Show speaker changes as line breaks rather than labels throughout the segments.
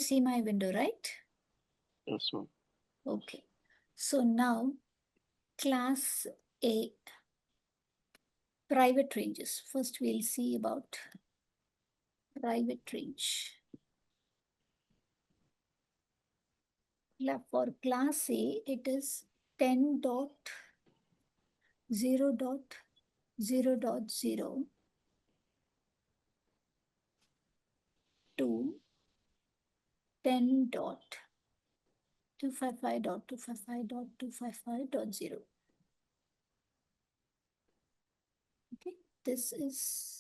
see my window, right?
Yes, ma'am.
Okay. So now class A, private ranges. First we'll see about private range. For class A, it is 10.0.0.0 to 10.255.255.255.0. Okay, this is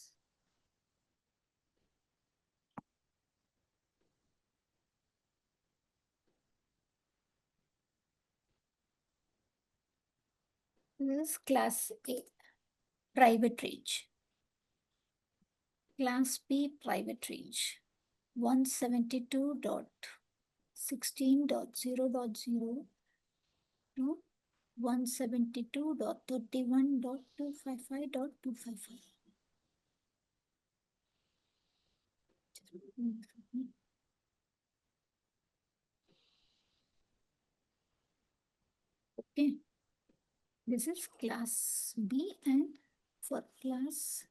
class A, private range. Class B, private range. 172.16.0.0 to 172.31.255.255. Okay, this is class B, and for class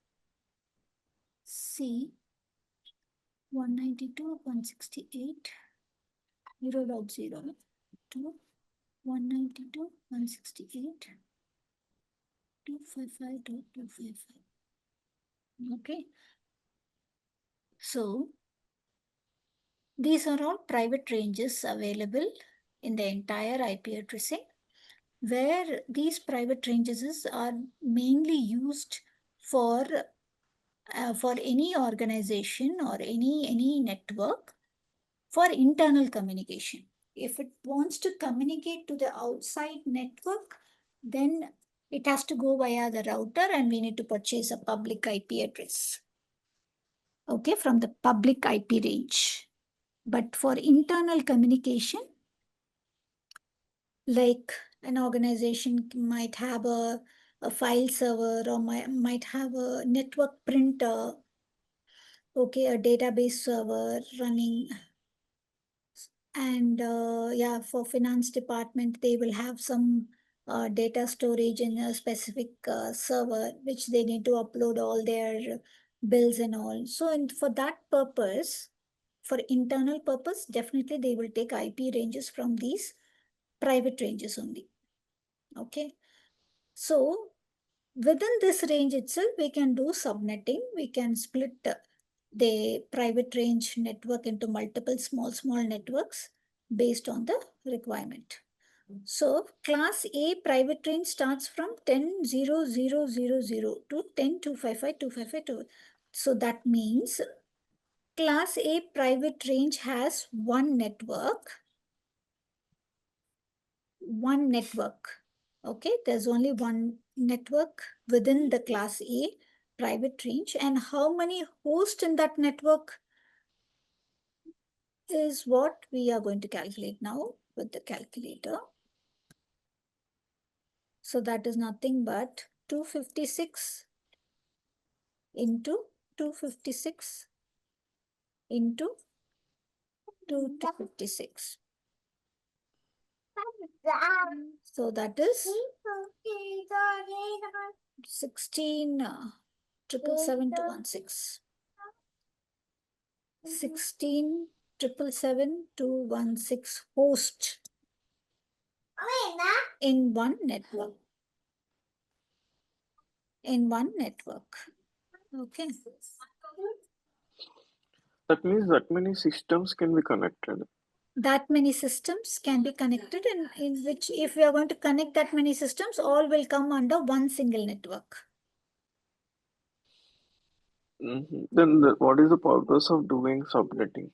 C, 192.168.0.0 to 192.168.255.255. Okay, so these are all private ranges available in the entire IP addressing, where these private ranges are mainly used for any organization or any network for internal communication. If it wants to communicate to the outside network, then it has to go via the router, and we need to purchase a public IP address. Okay, from the public IP range. But for internal communication, like an organization might have a file server, or might have a network printer, okay, a database server running. And yeah, for finance department, they will have some data storage in a specific server, which they need to upload all their bills and all. So for that purpose, for internal purpose, definitely they will take IP ranges from these private ranges only. Okay. So within this range itself, we can do subnetting. We can split the private range network into multiple small networks based on the requirement. So class A private range starts from 10.0.0.0.0 to 10.255.255.2. So that means class A private range has one network. Okay, there's only one network within the class A private range, and how many hosts in that network is what we are going to calculate now with the calculator. So that is nothing but 256 into 256 into 256. So that is 16 777 to 16 host in one network. Okay.
That means that many systems can be connected.
That many systems can be connected, in which, if we are going to connect that many systems, all will come under one single network.
Then what is the purpose of doing subnetting?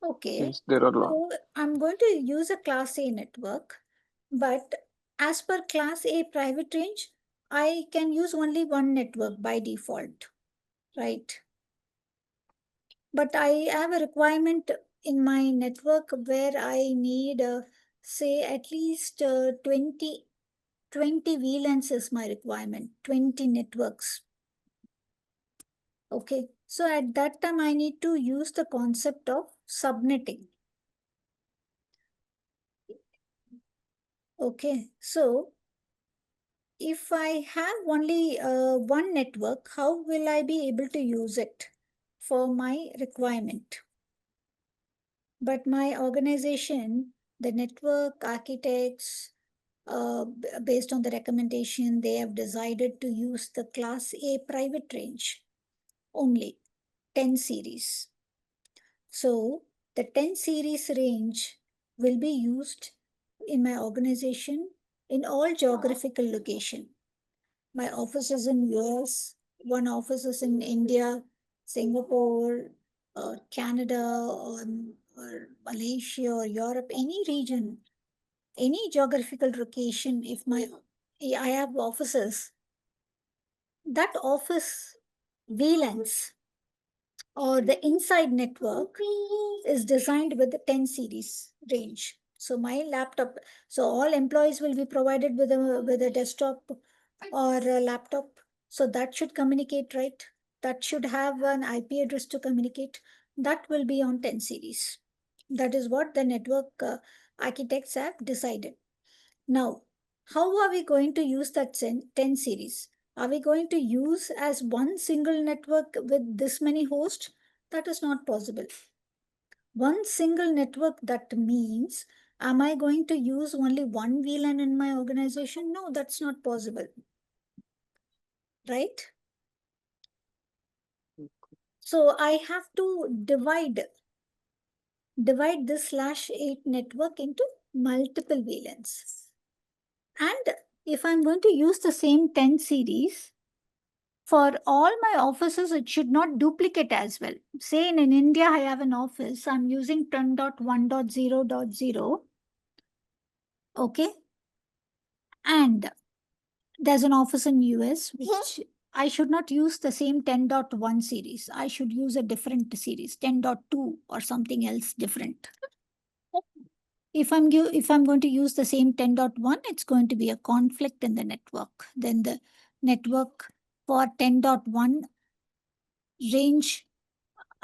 Okay,
since there are
so I'm going to use a class A network, but as per class A private range, I can use only one network by default, right? But I have a requirement in my network where I need, say, at least 20 VLANs is my requirement, 20 networks. Okay, so at that time, I need to use the concept of subnetting. Okay, so if I have only one network, how will I be able to use it for my requirement? But my organization, the network architects, based on the recommendation, they have decided to use the class A private range only, 10 series. So the 10 series range will be used in my organization in all geographical location. My office is in US, one office is in India, Singapore, Canada, or Malaysia, or Europe, any region, any geographical location. If I have offices, that office VLANs or the inside network is designed with the 10 series range. So my laptop, so all employees will be provided with a desktop or a laptop. So that should communicate, right? That should have an IP address to communicate. That will be on 10 series. That is what the network architects have decided. Now, how are we going to use that 10 series? Are we going to use as one single network with this many hosts? That is not possible. One single network, that means, am I going to use only one VLAN in my organization? No, that's not possible. Right? So I have to divide this /8 network into multiple VLANs. And if I'm going to use the same 10 series, for all my offices, it should not duplicate as well. Say in India, I have an office, I'm using 10.1.0.0. Okay. And there's an office in US, which I should not use the same 10.1 series. I should use a different series, 10.2 or something else different. If I'm going to use the same 10.1, it's going to be a conflict in the network. Then the network for 10.1 range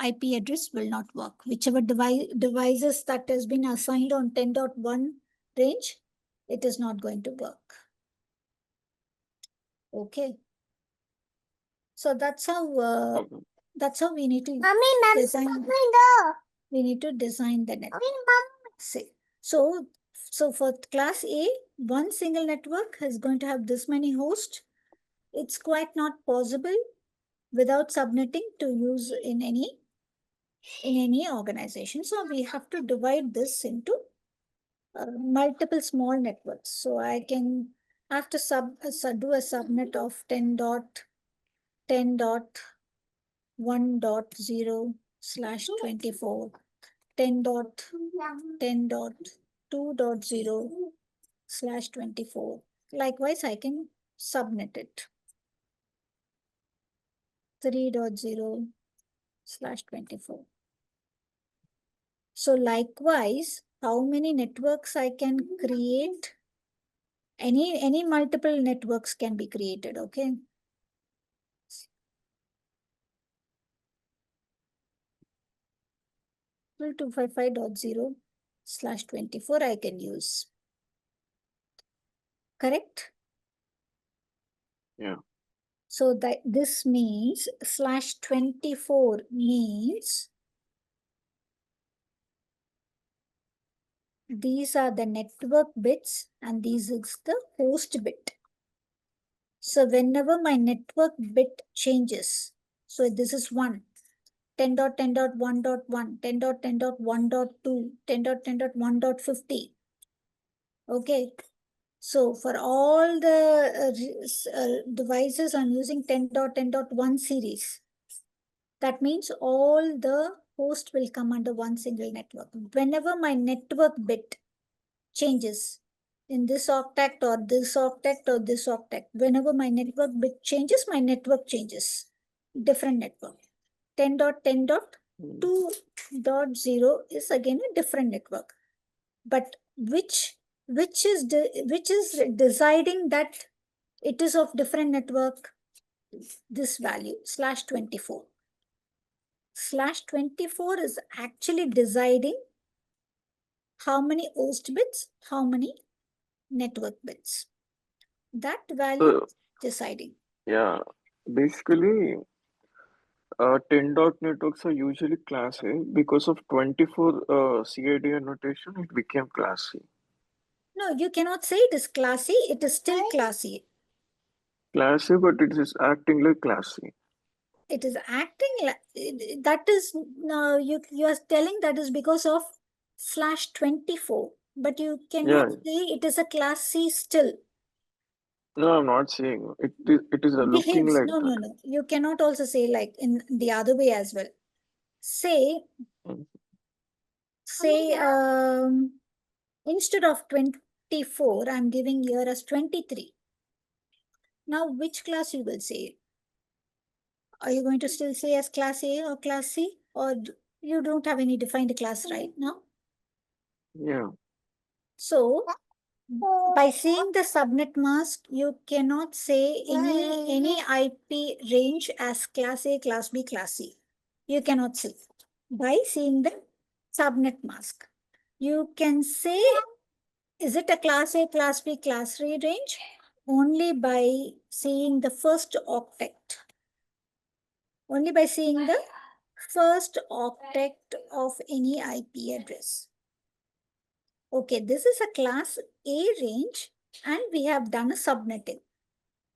IP address will not work. Whichever devices that has been assigned on 10.1 range, it is not going to work. Okay. So that's how we need to design. We need to design the network. So for class A, one single network is going to have this many hosts. It's quite not possible without subnetting to use in any organization. So we have to divide this into multiple small networks. So I can have to do a subnet of 10.1.0/24, 10.2.0/24. Likewise, I can subnet it 3.0/24. So likewise, how many networks I can create? Any multiple networks can be created, okay? Well, 255.0/24 I can use. Correct?
Yeah.
So that this means /24 means these are the network bits and this is the host bit. So whenever my network bit changes, so this is 1, 10.10.1.1, 10.10.1.2, 10.10.1.50. Okay. So for all the devices, I'm using 10.10.1 series. That means all the hosts will come under one single network. Whenever my network bit changes in this octet or this octet or this octet, whenever my network bit changes, my network changes. Different network. 10.10.2.0 is again a different network. But which is deciding that it is of different network? This value /24. /24 is actually deciding how many host bits, how many network bits. That value
So,
is deciding.
yeah, basically, 10 dot networks are usually class A because of 24 CID annotation, it became class C.
No, you cannot say it is classy. It is still classy.
Class A, but it is acting like class C.
It is acting like that is no, you are telling that is because of /24, but you cannot
Yeah,
say it is a class C still.
no, I'm not saying it is looking
Behaves.
like
No,
that.
no, no. You cannot also say like in the other way as well. Say,
Mm,
say, instead of 24, I'm giving here as 23. Now, which class you will say? Are you going to still say as class A or class C? Or you don't have any defined class right now?
Yeah,
So, by seeing the subnet mask, you cannot say any IP range as class A, class B, class C. You cannot say. By seeing the subnet mask, you can say, is it a class A, class B, class C range? Only by seeing the first octet. Only by seeing the first octet of any IP address. Okay, this is a class A range and we have done a subnetting.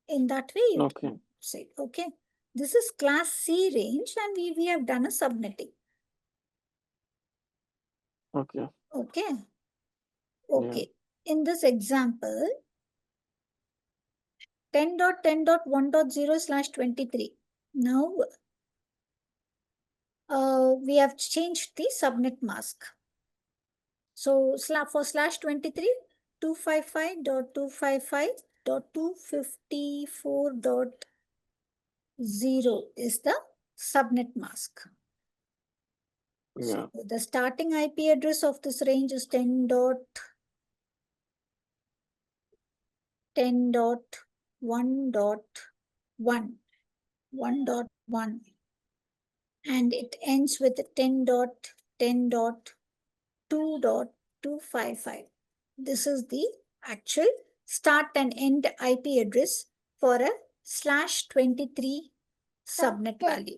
In that way, you
okay,
can say, okay, this is class C range and we have done a subnetting.
okay,
Okay,
yeah,
okay. In this example, 10.10.1.0/23. Now, we have changed the subnet mask. So for /23, 255.255.254.0 is the subnet mask.
yeah,
So the starting IP address of this range is 10.10.1.1, and it ends with 10.10.2.255. This is the actual start and end IP address for a /23 subnet value.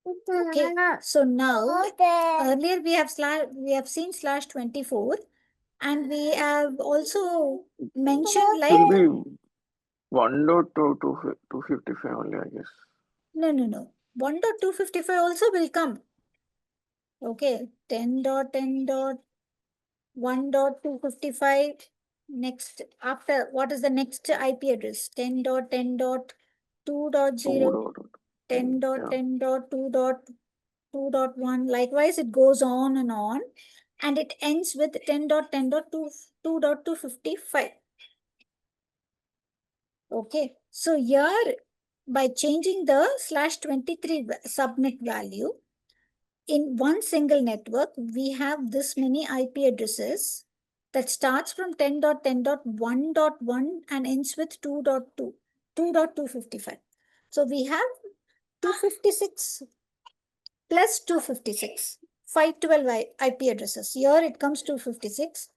Okay, so now earlier we have seen /24, and we have also mentioned
it
like
will be 1.255 only, I guess.
no 1.255 also will come. Okay, 10.10.1.255. Next, after what is the next IP address? 10.10.2.0,
2.10, yeah,
10.10.2.2.1. Likewise, it goes on, and it ends with 10.10.2.255. Okay, so here by changing the /23 subnet value, in one single network, we have this many IP addresses that starts from 10.10.1.1 and ends with 2.2, 2.255. So we have 256 plus 256, 512 IP addresses. Here it comes 256.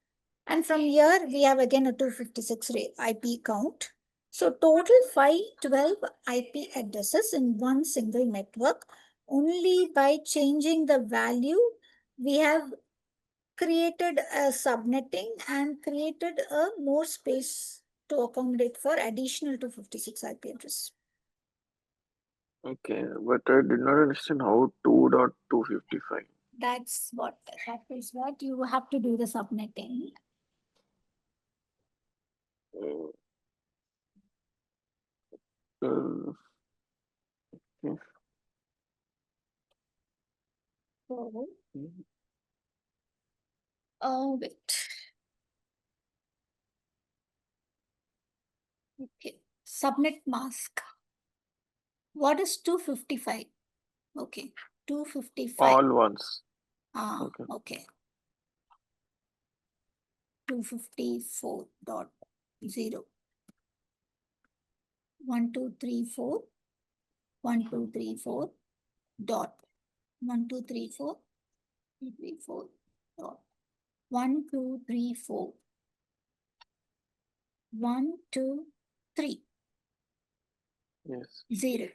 And from here, we have again a 256 IP count. So total 512 IP addresses in one single network. Only by changing the value, we have created a subnetting and created a more space to accommodate for additional 256 IP addresses.
okay, but I did not understand how 2.255.
That is what you have to do the subnetting.
Uh, uh, yes.
So,
Mhm.
wait. Okay. Subnet mask. What is 255? Okay. 255.
All ones.
Ah,
Okay.
okay. 254.0. 1, 2, 3, 4. 1, 2, 3, 4. dot 1, 2, 3, 4, 3, 3, 4 dot 1, 2, 3, 4 1, 2, 3
Yes.
0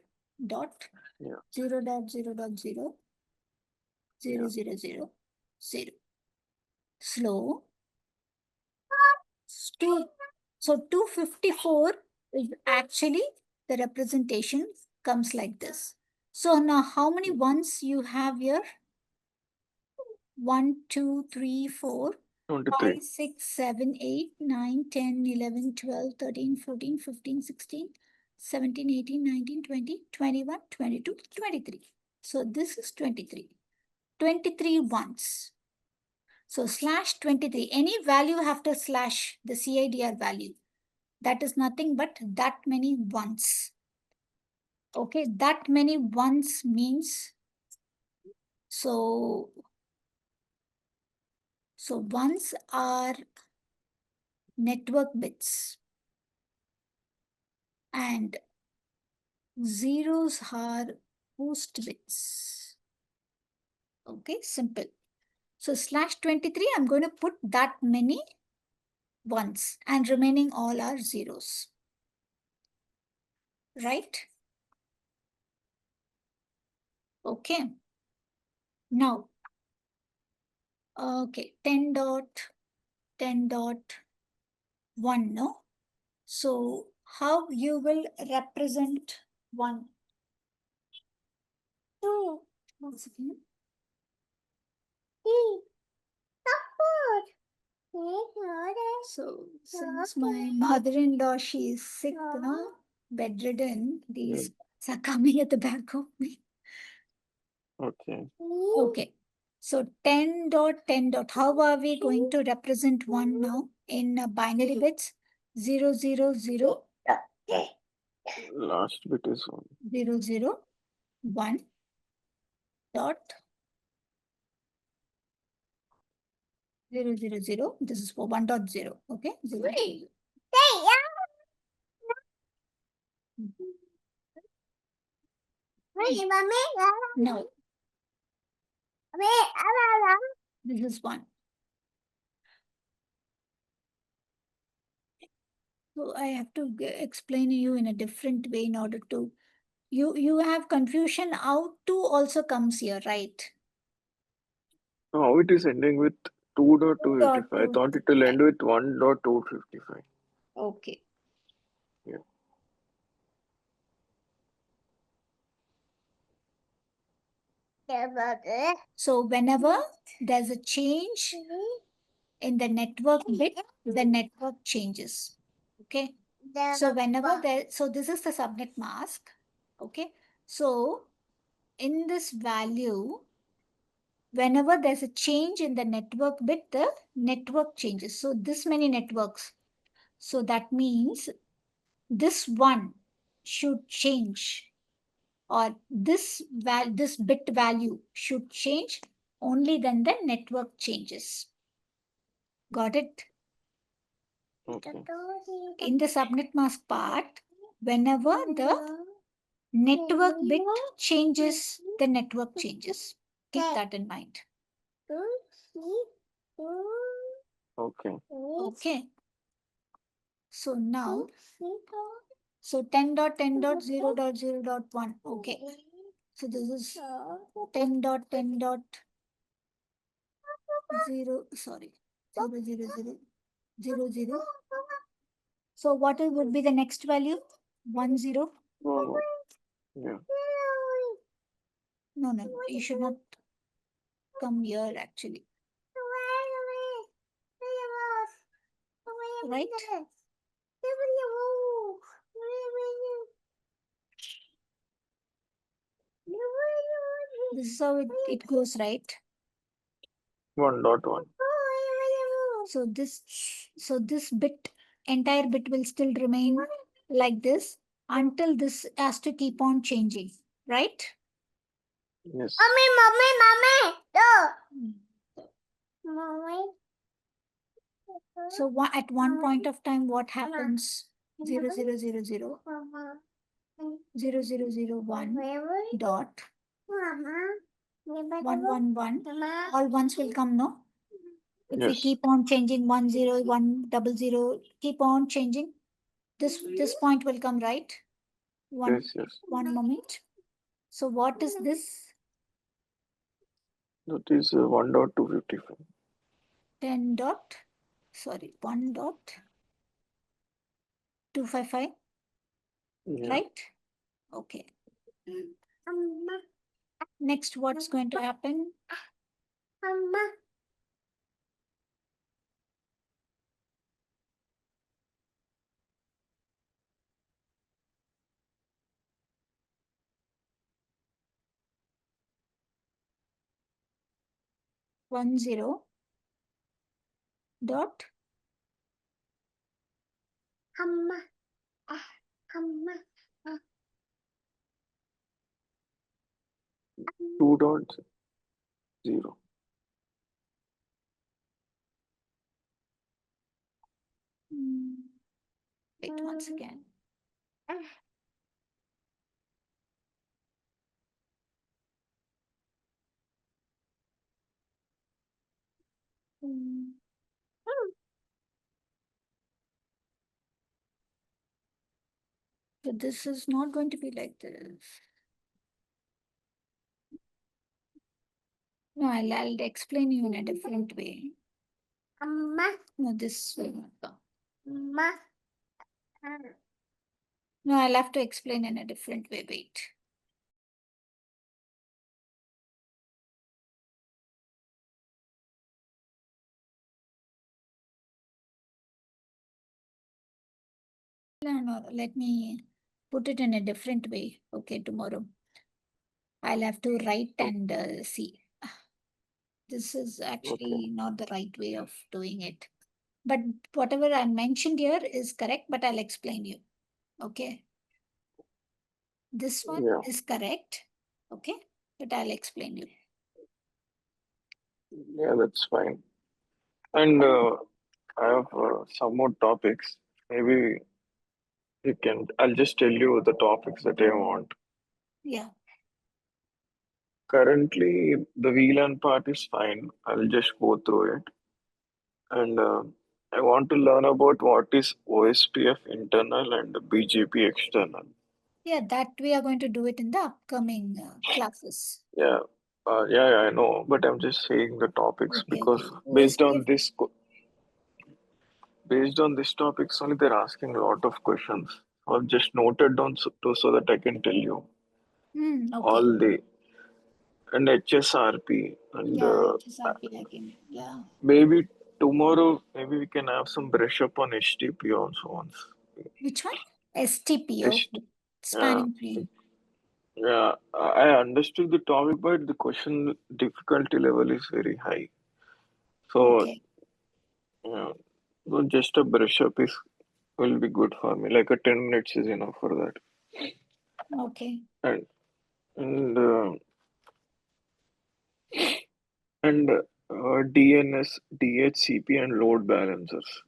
dot
Yeah.
0 dot 0 dot 0 0
Yeah.
0 0 0. Slow. So 254 is actually the representation comes like this. So now how many ones you have here? 1, 2, 3, 4,
23.
5, 6, 7, 8, 9, 10, 11, 12, 13, 14, 15, 16, 17, 18, 19, 20, 21, 22, 23. So this is 23. 23 ones. So slash 23, any value after slash the CIDR value, that is nothing but that many ones. Okay, that many ones means, so ones are network bits and zeros are host bits. Okay, simple. So slash 23, I'm going to put that many ones and remaining all are zeros. Right? Okay. Now, okay, 10 dot 1, no? So how you will represent 1? 2. 1 second. So since my mother-in-law, she is sick, no? Bedridden, these are coming at the back of me.
Okay.
Okay. So 10 dot 10 dot. How are we going to represent 1 now in binary bits? 0 0 0
Last bit is 1.
0 0 1 dot 0 0 0. This is for 1 dot 0. Okay. 0. No. This is 1. So I have to explain you in a different way in order to, you have confusion. Out to also comes here, right?
Now it is ending with 2.255. I thought it will end with 1.255.
Okay.
Yeah.
So whenever there's a change in the network bit, the network changes. Okay. So whenever there, so this is the subnet mask. Okay. So in this value, whenever there's a change in the network bit, the network changes. So this many networks. So that means this one should change, or this bit value should change, only then the network changes. Got it?
Okay.
In the subnet mask part, whenever the network bit changes, the network changes. Keep that in mind.
Okay.
Okay. So now, so 10 dot 10 dot 0 dot 0 dot 1. Okay. So this is 10 dot 10 dot 0, sorry, 0 0 0 0 0. So what would be the next value? 1 0?
1, 1. Yeah.
No, you should not come here actually. Right? This is how it goes, right?
1.1.
So this bit, entire bit will still remain like this until this has to keep on changing, right?
Yes.
So at one point of time, what happens? 0 0 0 0 0 0 0 1 dot 111. All ones will come, no? If we
Yes.
keep on changing 10, 100, keep on changing, this point will come, right?
Yes. Yes.
One moment. So what is this?
That is 1.255.
10 dot, sorry, 1.255,
Yeah.
right? Okay. Next, what's going to happen? 10 dot
2.0.
wait once again. So this is not going to be like this. No, I'll explain you in a different way. No, this will not come. No, I'll have to explain in a different way. Wait. No, let me put it in a different way. Okay, tomorrow. I'll have to write and see. This is
Okay.
actually not the right way of doing it. But whatever I mentioned here is correct, but I'll explain you. Okay. This one
Yeah.
is correct. Okay. But I'll explain you.
Yeah, that's fine. And I have some more topics. Maybe you can. I'll just tell you the topics that I want.
Yeah.
Currently, the VLAN part is fine. I'll just go through it. And I want to learn about what is OSPF internal and BGP external.
Yeah, that we are going to do it in the upcoming classes.
Yeah, yeah, I know, but I'm just saying the topics
Okay,
because
okay.
based
OSPF.
on based on this topics only, they're asking a lot of questions. I've just noted down so that I can tell you
Okay.
all the and HSRP and
Yeah, HSRP again. Yeah.
maybe tomorrow maybe we can have some brush up on HTTP also once.
Which one? STPO,
HT, yeah,
spanning tree.
yeah, I understood the topic, but the question difficulty level is very high. So,
Okay.
yeah, so just a brush up is will be good for me. Like a 10 minutes is enough for that.
Okay.
And and DNS, DHCP, and load balancers.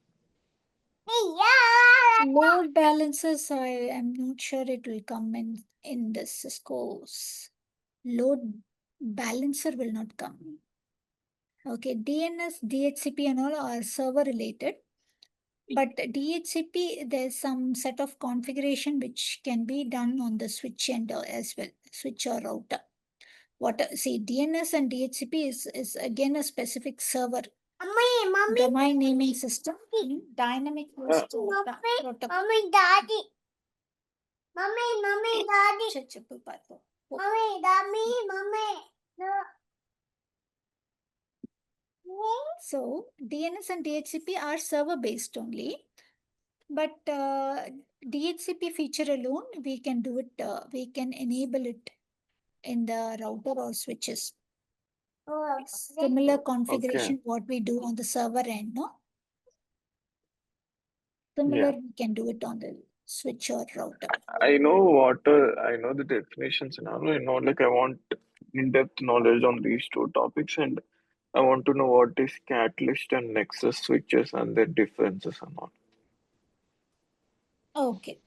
Load balancers, I am not sure it will come in the Cisco's. Load balancer will not come. Okay, DNS, DHCP and all are server related. But DHCP, there's some set of configuration which can be done on the switch end as well, switch or router. See, DNS and DHCP is again a specific server. Domain naming system, dynamic
Uh,
host protocol. Daddy. Daddy. చెప్పు పాప. So DNS and DHCP are server based only, but DHCP feature alone, we can do it, we can enable it in the router or switches. Similar
okay.
configuration what we do on the server end, no?
Yeah.
Similar, we can do it on the switch or router.
I know what I know the definitions and all. I know like I want in-depth knowledge on these two topics and I want to know what is catalyst and nexus switches and their differences and all.
Okay.